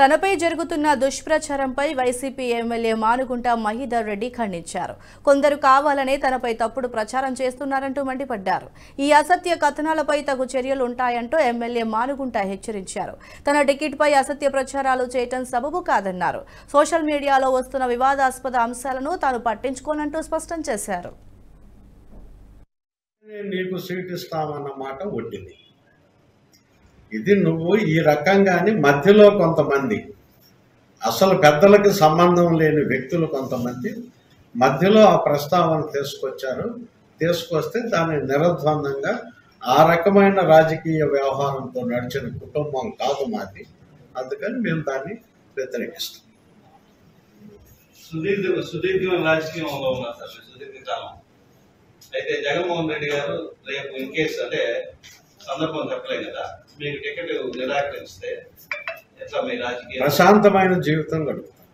తనపై జరుగుతున్న దుష్ప్రచారంపై YCP MLA Manugunta Mahidhar Reddy ఖండించారు. కొందరు కావాలనే తనపై తప్పుడు ప్రచారం చేస్తున్నారంటూ మండిపడ్డారు. ఈ అసత్య కథనాలపై తగు చర్యలు ఉంటాయంటూ ఎమ్మెల్యే మానుగుంట హెచ్చరించారు. తన టికెట్పై అసత్య ప్రచారాలు చేయటం సబబు కాదన్నారు. సోషల్ మీడియాలో వస్తున్న వివాదాస్పద అంశాలను తాను పట్టించుకోనంటూ స్పష్టం చేశారు. నీకు సీట్ ఇస్తామన్న మాట ఒట్టింది. ఇది నువ్వు ఈ రకంగానే మధ్యలో కొంతమంది అసలు పెద్దలకు సంబంధం లేని వ్యక్తులు కొంతమంది మధ్యలో ఆ ప్రస్తావన తీసుకొస్తే దాన్ని నిరద్వందంగా ఆ రకమైన రాజకీయ వ్యవహారంతో నడిచిన కుటుంబం కాదు మాది. అందుకని మేము దాన్ని వ్యతిరేకిస్తాం. సుదీర్ఘ రాజకీయంలో ఉన్నారు సార్, సుదీర్ఘకాలం. అయితే జగన్మోహన్ రెడ్డి గారు రేపు ఇన్ కేసు అంటే సందర్భం చెప్పలేదు కదా, మీకు టికెట్ నిరాకరిస్తే ఎట్లా మీ రాజకీయ ప్రశాంతమైన జీవితం గడుపుతాం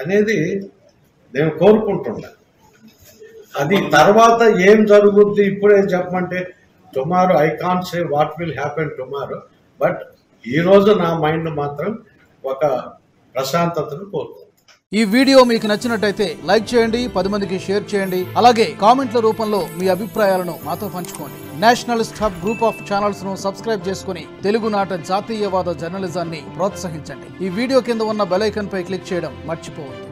అనేది నేను కోరుకుంటున్నాను. అది తర్వాత ఏం జరుగుద్ది ఇప్పుడే చెప్పమంటే tomorrow I can't say what will happen tomorrow. But ఈరోజు నా మైండ్ మాత్రం ఒక ప్రశాంతతను కోరుకుంటుంది. ఈ వీడియో మీకు నచ్చినట్టయితే లైక్ చేయండి, 10 మందికి షేర్ చేయండి. అలాగే కామెంట్ల రూపంలో మీ అభిప్రాయాలను మాతో పంచుకోండి. Nationalist hub group of channels ను సబ్స్క్రైబ్ చేసుకుని తెలుగునాట జాతీయవాద జర్నలిజాన్ని ప్రోత్సహించండి. ఈ వీడియో కింద ఉన్న బెల్ ఐకాన్ పై క్లిక్ చేయడం మర్చిపోవద్దు.